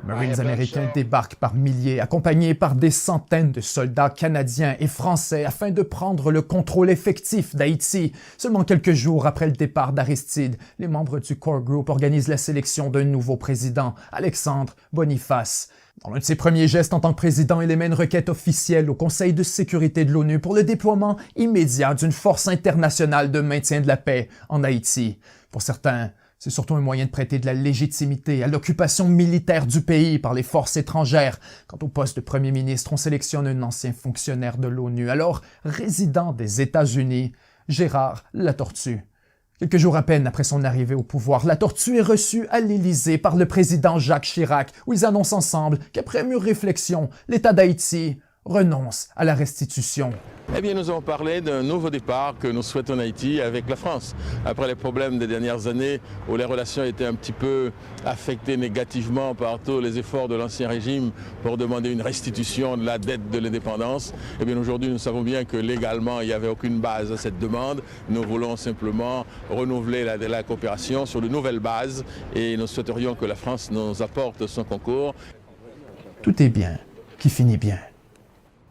Les Marines américains débarquent par milliers, accompagnés par des centaines de soldats canadiens et français afin de prendre le contrôle effectif d'Haïti. Seulement quelques jours après le départ d'Aristide, les membres du Core Group organisent la sélection d'un nouveau président, Alexandre Boniface. Dans l'un de ses premiers gestes en tant que président, il émet une requête officielle au Conseil de sécurité de l'ONU pour le déploiement immédiat d'une force internationale de maintien de la paix en Haïti. Pour certains, c'est surtout un moyen de prêter de la légitimité à l'occupation militaire du pays par les forces étrangères. Quant au poste de premier ministre, on sélectionne un ancien fonctionnaire de l'ONU, alors résident des États-Unis, Gérard Latortue. Quelques jours à peine après son arrivée au pouvoir, Latortue est reçu à l'Élysée par le président Jacques Chirac, où ils annoncent ensemble qu'après mûre réflexion, l'État d'Haïti renonce à la restitution. Eh bien, nous avons parlé d'un nouveau départ que nous souhaitons en Haïti avec la France. Après les problèmes des dernières années où les relations étaient un petit peu affectées négativement par tous les efforts de l'ancien régime pour demander une restitution de la dette de l'indépendance, eh bien, aujourd'hui, nous savons bien que légalement, il n'y avait aucune base à cette demande. Nous voulons simplement renouveler la coopération sur de nouvelles bases et nous souhaiterions que la France nous apporte son concours. Tout est bien qui finit bien.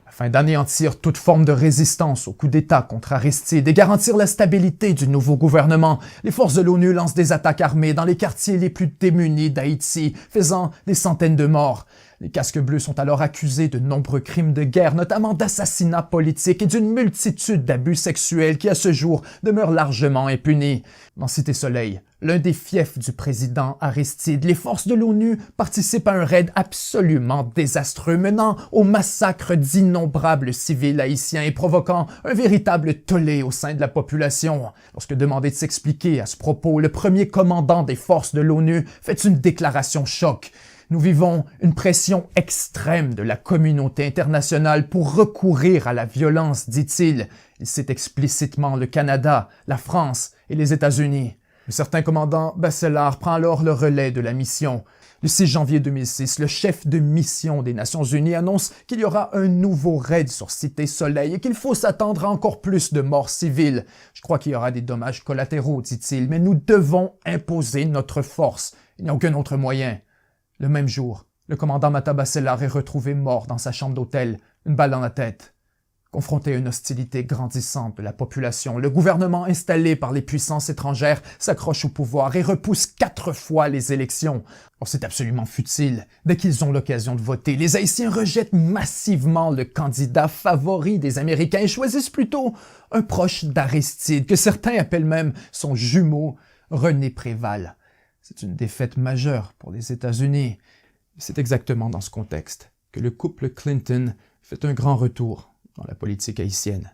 Afin d'anéantir toute forme de résistance au coup d'État contre Aristide et garantir la stabilité du nouveau gouvernement, les forces de l'ONU lancent des attaques armées dans les quartiers les plus démunis d'Haïti, faisant des centaines de morts. Les casques bleus sont alors accusés de nombreux crimes de guerre, notamment d'assassinats politiques et d'une multitude d'abus sexuels qui, à ce jour, demeurent largement impunis. Dans Cité Soleil, l'un des fiefs du président Aristide, les forces de l'ONU participent à un raid absolument désastreux menant au massacre d'innombrables civils haïtiens et provoquant un véritable tollé au sein de la population. Lorsque demandé de s'expliquer à ce propos, le premier commandant des forces de l'ONU fait une déclaration choc. Nous vivons une pression extrême de la communauté internationale pour recourir à la violence, dit-il. Il cite explicitement le Canada, la France et les États-Unis. Un certain commandant Bachelard prend alors le relais de la mission. Le 6 janvier 2006, le chef de mission des Nations Unies annonce qu'il y aura un nouveau raid sur Cité Soleil et qu'il faut s'attendre à encore plus de morts civiles. Je crois qu'il y aura des dommages collatéraux, dit-il, mais nous devons imposer notre force. Il n'y a aucun autre moyen. Le même jour, le commandant Mata Bachelard est retrouvé mort dans sa chambre d'hôtel, une balle dans la tête. Confronté à une hostilité grandissante de la population, le gouvernement installé par les puissances étrangères s'accroche au pouvoir et repousse 4 fois les élections. Or, c'est absolument futile. Dès qu'ils ont l'occasion de voter, les Haïtiens rejettent massivement le candidat favori des Américains et choisissent plutôt un proche d'Aristide, que certains appellent même son jumeau, René Préval. C'est une défaite majeure pour les États-Unis. C'est exactement dans ce contexte que le couple Clinton fait un grand retour dans la politique haïtienne.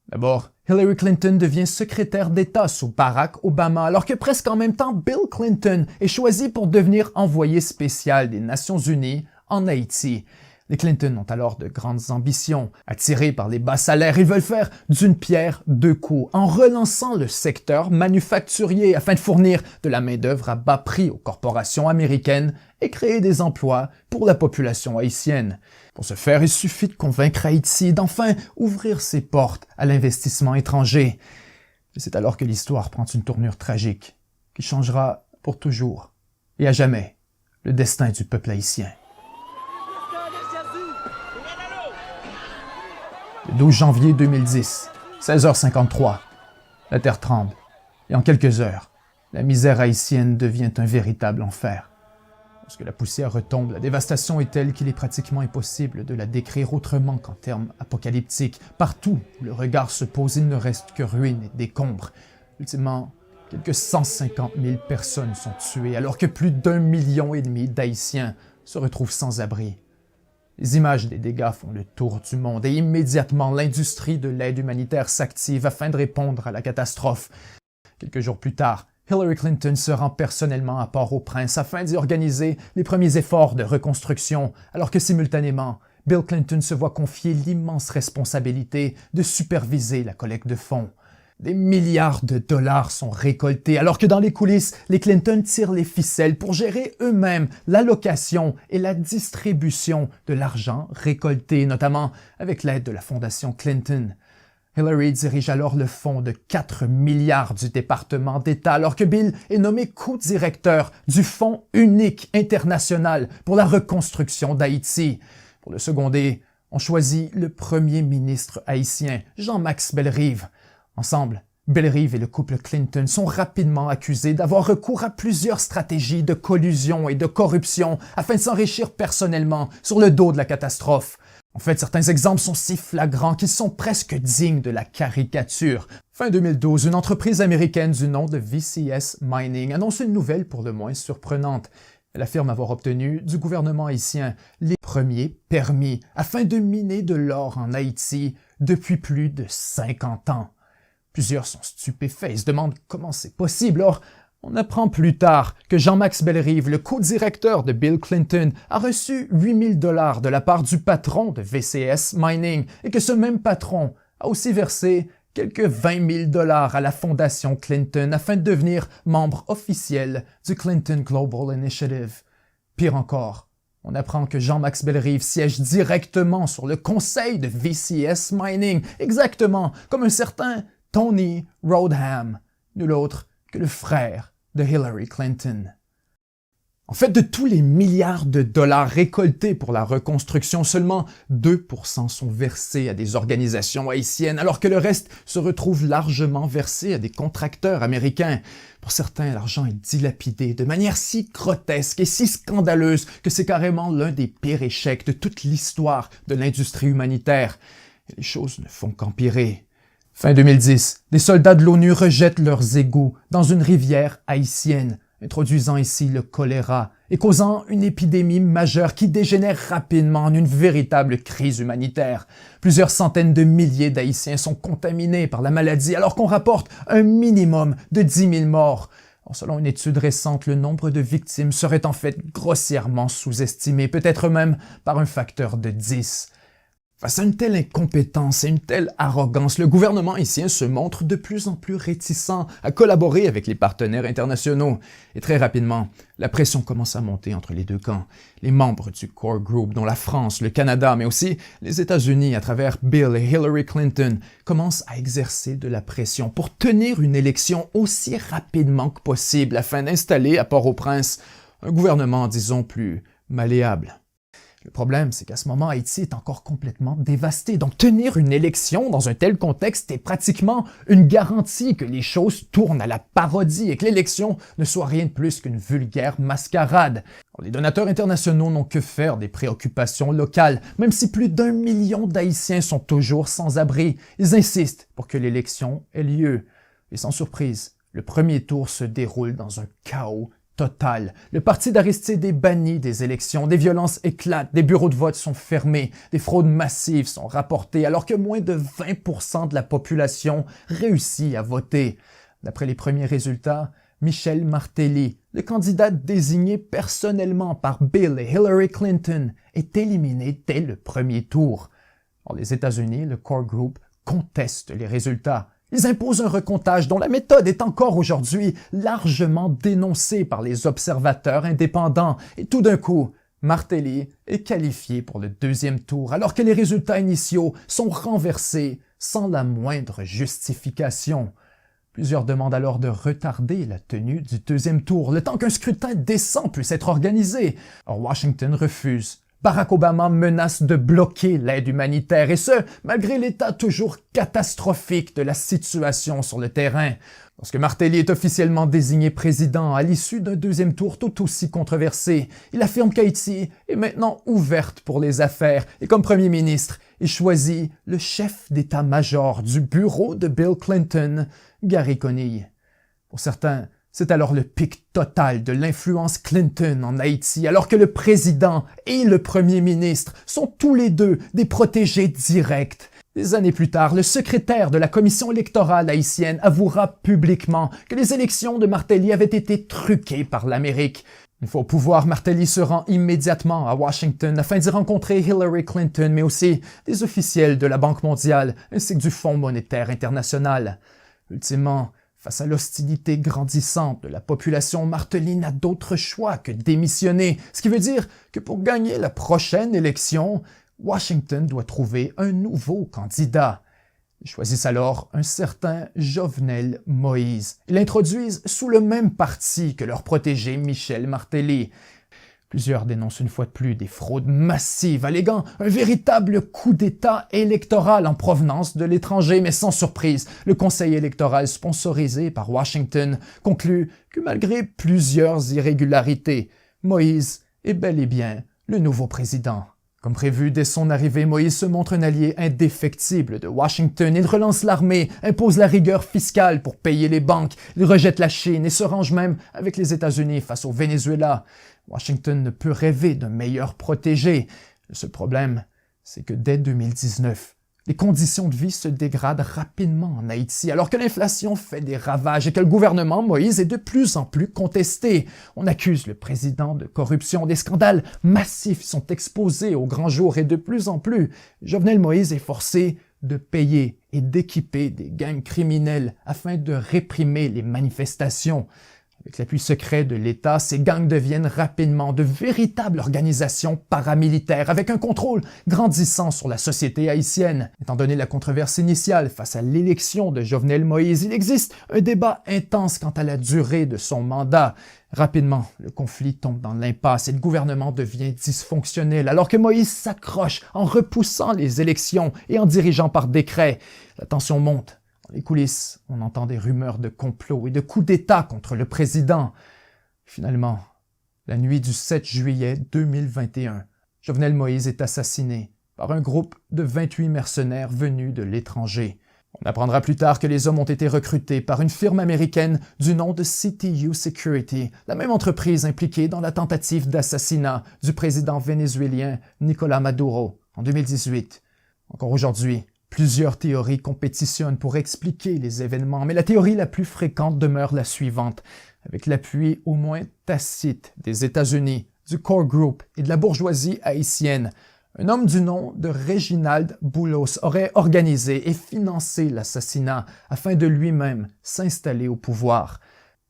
D'abord, Hillary Clinton devient secrétaire d'État sous Barack Obama, alors que presque en même temps, Bill Clinton est choisi pour devenir envoyé spécial des Nations Unies en Haïti. Les Clinton ont alors de grandes ambitions. Attirés par les bas salaires, ils veulent faire d'une pierre deux coups en relançant le secteur manufacturier afin de fournir de la main-d'œuvre à bas prix aux corporations américaines et créer des emplois pour la population haïtienne. Pour ce faire, il suffit de convaincre Haïti d'enfin ouvrir ses portes à l'investissement étranger. Et c'est alors que l'histoire prend une tournure tragique qui changera pour toujours et à jamais le destin du peuple haïtien. Le 12 janvier 2010, 16h53, la terre tremble, et en quelques heures, la misère haïtienne devient un véritable enfer. Lorsque la poussière retombe, la dévastation est telle qu'il est pratiquement impossible de la décrire autrement qu'en termes apocalyptiques. Partout où le regard se pose, il ne reste que ruines et décombres. Ultimement, quelques 150 000 personnes sont tuées, alors que plus d'1,5 million d'Haïtiens se retrouvent sans abri. Les images des dégâts font le tour du monde et immédiatement l'industrie de l'aide humanitaire s'active afin de répondre à la catastrophe. Quelques jours plus tard, Hillary Clinton se rend personnellement à Port-au-Prince afin d'y organiser les premiers efforts de reconstruction, alors que simultanément, Bill Clinton se voit confier l'immense responsabilité de superviser la collecte de fonds. Des milliards de dollars sont récoltés, alors que dans les coulisses, les Clinton tirent les ficelles pour gérer eux-mêmes l'allocation et la distribution de l'argent récolté, notamment avec l'aide de la Fondation Clinton. Hillary dirige alors le fonds de 4 milliards du département d'État, alors que Bill est nommé co-directeur du Fonds unique international pour la reconstruction d'Haïti. Pour le seconder, on choisit le premier ministre haïtien, Jean-Max Bellerive. Ensemble, Bellerive et le couple Clinton sont rapidement accusés d'avoir recours à plusieurs stratégies de collusion et de corruption afin de s'enrichir personnellement sur le dos de la catastrophe. En fait, certains exemples sont si flagrants qu'ils sont presque dignes de la caricature. Fin 2012, une entreprise américaine du nom de VCS Mining annonce une nouvelle pour le moins surprenante. Elle affirme avoir obtenu du gouvernement haïtien les premiers permis afin de miner de l'or en Haïti depuis plus de 50 ans. Plusieurs sont stupéfaits et se demandent comment c'est possible. Or, on apprend plus tard que Jean-Max Bellerive, le co-directeur de Bill Clinton, a reçu 8 000 $ de la part du patron de VCS Mining et que ce même patron a aussi versé quelques 20 000 $ à la Fondation Clinton afin de devenir membre officiel du Clinton Global Initiative. Pire encore, on apprend que Jean-Max Bellerive siège directement sur le conseil de VCS Mining, exactement comme un certain Tony Rodham, nul autre que le frère de Hillary Clinton. En fait, de tous les milliards de dollars récoltés pour la reconstruction, seulement 2% sont versés à des organisations haïtiennes, alors que le reste se retrouve largement versé à des contracteurs américains. Pour certains, l'argent est dilapidé de manière si grotesque et si scandaleuse que c'est carrément l'un des pires échecs de toute l'histoire de l'industrie humanitaire. Et les choses ne font qu'empirer. Fin 2010, des soldats de l'ONU rejettent leurs égouts dans une rivière haïtienne, introduisant ici le choléra et causant une épidémie majeure qui dégénère rapidement en une véritable crise humanitaire. Plusieurs centaines de milliers d'Haïtiens sont contaminés par la maladie alors qu'on rapporte un minimum de 10 000 morts. Selon une étude récente, le nombre de victimes serait en fait grossièrement sous-estimé, peut-être même par un facteur de 10. Face à une telle incompétence et une telle arrogance, le gouvernement haïtien se montre de plus en plus réticent à collaborer avec les partenaires internationaux. Et très rapidement, la pression commence à monter entre les deux camps. Les membres du Core Group, dont la France, le Canada, mais aussi les États-Unis à travers Bill et Hillary Clinton, commencent à exercer de la pression pour tenir une élection aussi rapidement que possible afin d'installer à Port-au-Prince un gouvernement, disons, plus malléable. Le problème, c'est qu'à ce moment, Haïti est encore complètement dévasté. Donc, tenir une élection dans un tel contexte est pratiquement une garantie que les choses tournent à la parodie et que l'élection ne soit rien de plus qu'une vulgaire mascarade. Les donateurs internationaux n'ont que faire des préoccupations locales, même si plus d'1 million d'Haïtiens sont toujours sans abri. Ils insistent pour que l'élection ait lieu. Et sans surprise, le premier tour se déroule dans un chaos total. Le parti d'Aristide est banni des élections, des violences éclatent, des bureaux de vote sont fermés, des fraudes massives sont rapportées, alors que moins de 20% de la population réussit à voter. D'après les premiers résultats, Michel Martelly, le candidat désigné personnellement par Bill et Hillary Clinton, est éliminé dès le premier tour. Or, les États-Unis, le Core Group, contestent les résultats. Ils imposent un recomptage dont la méthode est encore aujourd'hui largement dénoncée par les observateurs indépendants. Et tout d'un coup, Martelly est qualifié pour le deuxième tour, alors que les résultats initiaux sont renversés sans la moindre justification. Plusieurs demandent alors de retarder la tenue du deuxième tour, le temps qu'un scrutin décent puisse être organisé. Or, Washington refuse. Barack Obama menace de bloquer l'aide humanitaire, et ce, malgré l'état toujours catastrophique de la situation sur le terrain. Lorsque Martelly est officiellement désigné président à l'issue d'un deuxième tour tout aussi controversé, il affirme qu'Haïti est maintenant ouverte pour les affaires, et comme premier ministre, il choisit le chef d'état-major du bureau de Bill Clinton, Gary Conille. Pour certains, C'est alors le pic total de l'influence Clinton en Haïti, alors que le président et le premier ministre sont tous les deux des protégés directs. Des années plus tard, le secrétaire de la commission électorale haïtienne avouera publiquement que les élections de Martelly avaient été truquées par l'Amérique. Une fois au pouvoir, Martelly se rend immédiatement à Washington afin d'y rencontrer Hillary Clinton, mais aussi des officiels de la Banque mondiale ainsi que du Fonds monétaire international. Ultimement, face à l'hostilité grandissante de la population, Martelly n'a d'autre choix que démissionner, ce qui veut dire que pour gagner la prochaine élection, Washington doit trouver un nouveau candidat. Ils choisissent alors un certain Jovenel Moïse et l'introduisent sous le même parti que leur protégé Michel Martelly. Plusieurs dénoncent une fois de plus des fraudes massives, alléguant un véritable coup d'État électoral en provenance de l'étranger, mais sans surprise, le conseil électoral sponsorisé par Washington conclut que malgré plusieurs irrégularités, Moïse est bel et bien le nouveau président. Comme prévu, dès son arrivée, Moïse se montre un allié indéfectible de Washington. Il relance l'armée, impose la rigueur fiscale pour payer les banques, il rejette la Chine et se range même avec les États-Unis face au Venezuela. Washington ne peut rêver d'un meilleur protégé. Le seul problème, c'est que dès 2019, les conditions de vie se dégradent rapidement en Haïti, alors que l'inflation fait des ravages et que le gouvernement Moïse est de plus en plus contesté. On accuse le président de corruption, des scandales massifs sont exposés au grand jour et de plus en plus, Jovenel Moïse est forcé de payer et d'équiper des gangs criminels afin de réprimer les manifestations. Avec l'appui secret de l'État, ces gangs deviennent rapidement de véritables organisations paramilitaires avec un contrôle grandissant sur la société haïtienne. Étant donné la controverse initiale face à l'élection de Jovenel Moïse, il existe un débat intense quant à la durée de son mandat. Rapidement, le conflit tombe dans l'impasse et le gouvernement devient dysfonctionnel alors que Moïse s'accroche en repoussant les élections et en dirigeant par décret. La tension monte. Dans les coulisses, on entend des rumeurs de complot et de coups d'État contre le président. Finalement, la nuit du 7 juillet 2021, Jovenel Moïse est assassiné par un groupe de 28 mercenaires venus de l'étranger. On apprendra plus tard que les hommes ont été recrutés par une firme américaine du nom de CTU Security, la même entreprise impliquée dans la tentative d'assassinat du président vénézuélien Nicolás Maduro en 2018. Encore aujourd'hui, plusieurs théories compétitionnent pour expliquer les événements, mais la théorie la plus fréquente demeure la suivante. Avec l'appui au moins tacite des États-Unis, du Core Group et de la bourgeoisie haïtienne, un homme du nom de Réginald Boulos aurait organisé et financé l'assassinat afin de lui-même s'installer au pouvoir.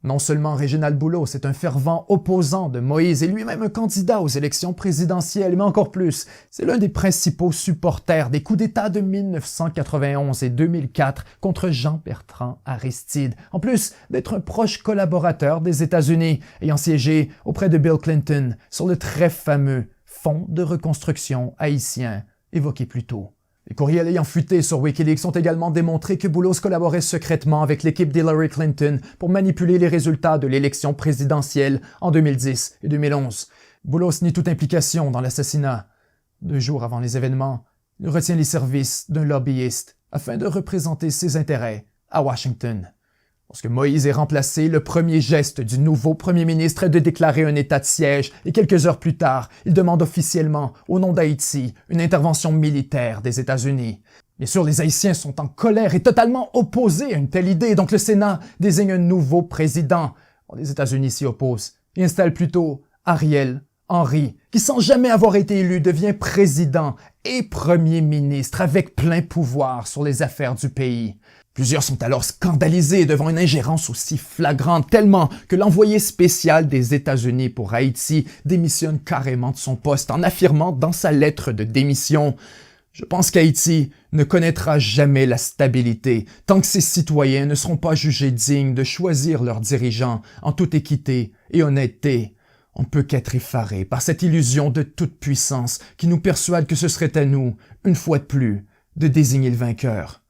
Non seulement Réginald Boulos est un fervent opposant de Moïse et lui-même un candidat aux élections présidentielles, mais encore plus, c'est l'un des principaux supporters des coups d'État de 1991 et 2004 contre Jean-Bertrand Aristide, en plus d'être un proche collaborateur des États-Unis, ayant siégé auprès de Bill Clinton sur le très fameux Fonds de reconstruction haïtien évoqué plus tôt. Les courriels ayant fuité sur Wikileaks ont également démontré que Boulos collaborait secrètement avec l'équipe d'Hillary Clinton pour manipuler les résultats de l'élection présidentielle en 2010 et 2011. Boulos nie toute implication dans l'assassinat. 2 jours avant les événements, il retient les services d'un lobbyiste afin de représenter ses intérêts à Washington. Lorsque Moïse est remplacé, le premier geste du nouveau premier ministre est de déclarer un état de siège et quelques heures plus tard, il demande officiellement, au nom d'Haïti, une intervention militaire des États-Unis. Bien sûr, les Haïtiens sont en colère et totalement opposés à une telle idée, donc le Sénat désigne un nouveau président. Les États-Unis s'y opposent et installent plutôt Ariel Henry, qui sans jamais avoir été élu devient président et premier ministre avec plein pouvoir sur les affaires du pays. Plusieurs sont alors scandalisés devant une ingérence aussi flagrante, tellement que l'envoyé spécial des États-Unis pour Haïti démissionne carrément de son poste en affirmant dans sa lettre de démission « Je pense qu'Haïti ne connaîtra jamais la stabilité tant que ses citoyens ne seront pas jugés dignes de choisir leurs dirigeants en toute équité et honnêteté. On ne peut qu'être effaré par cette illusion de toute puissance qui nous persuade que ce serait à nous, une fois de plus, de désigner le vainqueur. »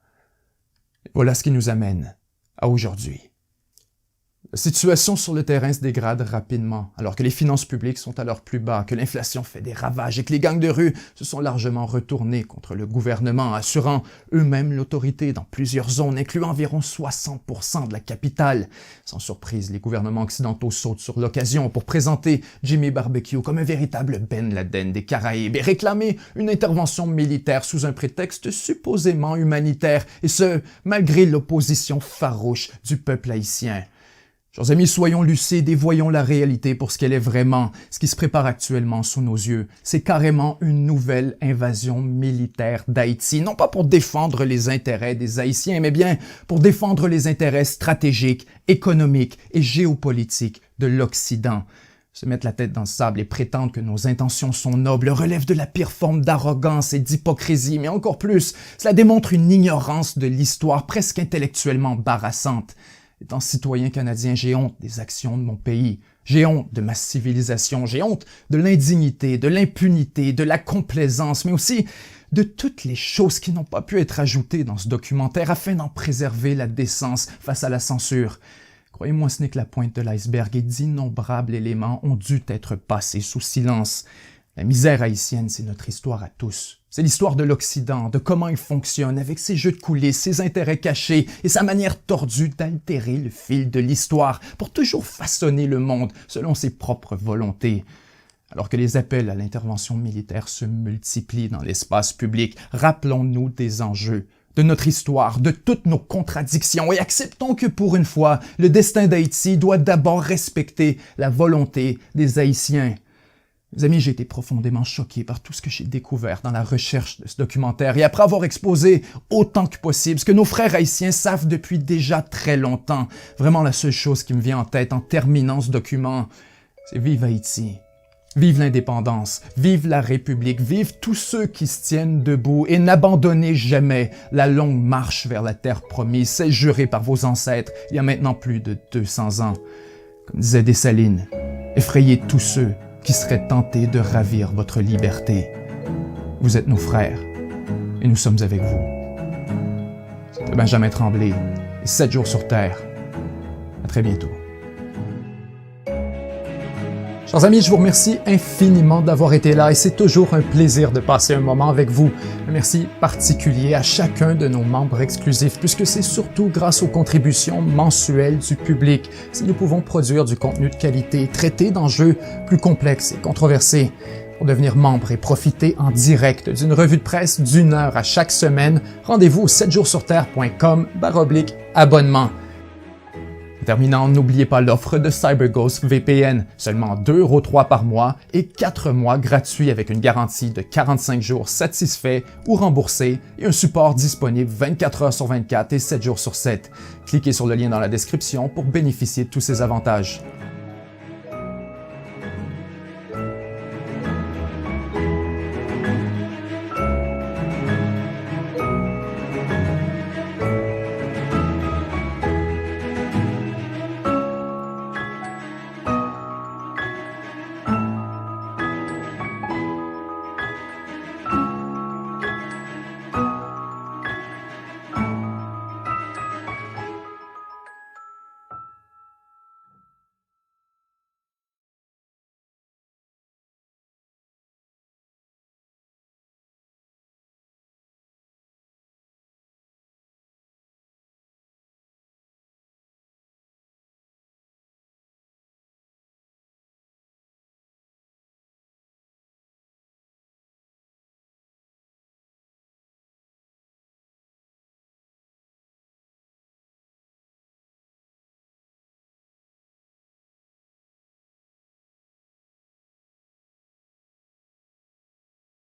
Voilà ce qui nous amène à aujourd'hui. La situation sur le terrain se dégrade rapidement, alors que les finances publiques sont à leur plus bas, que l'inflation fait des ravages et que les gangs de rue se sont largement retournés contre le gouvernement, assurant eux-mêmes l'autorité dans plusieurs zones, incluant environ 60% de la capitale. Sans surprise, les gouvernements occidentaux sautent sur l'occasion pour présenter Jimmy Barbecue comme un véritable Ben Laden des Caraïbes et réclamer une intervention militaire sous un prétexte supposément humanitaire, et ce, malgré l'opposition farouche du peuple haïtien. Chers amis, soyons lucides et voyons la réalité pour ce qu'elle est vraiment. Ce qui se prépare actuellement sous nos yeux, c'est carrément une nouvelle invasion militaire d'Haïti. Non pas pour défendre les intérêts des Haïtiens, mais bien pour défendre les intérêts stratégiques, économiques et géopolitiques de l'Occident. Se mettre la tête dans le sable et prétendre que nos intentions sont nobles relève de la pire forme d'arrogance et d'hypocrisie, mais encore plus, cela démontre une ignorance de l'histoire presque intellectuellement embarrassante. Étant citoyen canadien, j'ai honte des actions de mon pays. J'ai honte de ma civilisation. J'ai honte de l'indignité, de l'impunité, de la complaisance, mais aussi de toutes les choses qui n'ont pas pu être ajoutées dans ce documentaire afin d'en préserver la décence face à la censure. Croyez-moi, ce n'est que la pointe de l'iceberg et d'innombrables éléments ont dû être passés sous silence. La misère haïtienne, c'est notre histoire à tous. C'est l'histoire de l'Occident, de comment il fonctionne avec ses jeux de coulisses, ses intérêts cachés et sa manière tordue d'altérer le fil de l'histoire pour toujours façonner le monde selon ses propres volontés. Alors que les appels à l'intervention militaire se multiplient dans l'espace public, rappelons-nous des enjeux, de notre histoire, de toutes nos contradictions et acceptons que pour une fois, le destin d'Haïti doit d'abord respecter la volonté des Haïtiens. Mes amis, j'ai été profondément choqué par tout ce que j'ai découvert dans la recherche de ce documentaire et après avoir exposé autant que possible ce que nos frères haïtiens savent depuis déjà très longtemps. Vraiment, la seule chose qui me vient en tête en terminant ce document, c'est vive Haïti. Vive l'indépendance, vive la République, vive tous ceux qui se tiennent debout et n'abandonnez jamais la longue marche vers la terre promise, celle jurée par vos ancêtres il y a maintenant plus de 200 ans. Comme disait Dessalines, effrayez tous ceux qui seraient tentés de ravir votre liberté. Vous êtes nos frères et nous sommes avec vous. C'était Benjamin Tremblay et 7 jours sur Terre. À très bientôt. Chers amis, je vous remercie infiniment d'avoir été là et c'est toujours un plaisir de passer un moment avec vous. Un merci particulier à chacun de nos membres exclusifs puisque c'est surtout grâce aux contributions mensuelles du public si nous pouvons produire du contenu de qualité, traiter d'enjeux plus complexes et controversés. Pour devenir membre et profiter en direct d'une revue de presse d'1 heure à chaque semaine, rendez-vous au 7jourssurterre.com/abonnement. En terminant, n'oubliez pas l'offre de CyberGhost VPN, seulement 2,03 € par mois et 4 mois gratuits avec une garantie de 45 jours satisfaits ou remboursés et un support disponible 24 heures sur 24 et 7 jours sur 7. Cliquez sur le lien dans la description pour bénéficier de tous ces avantages.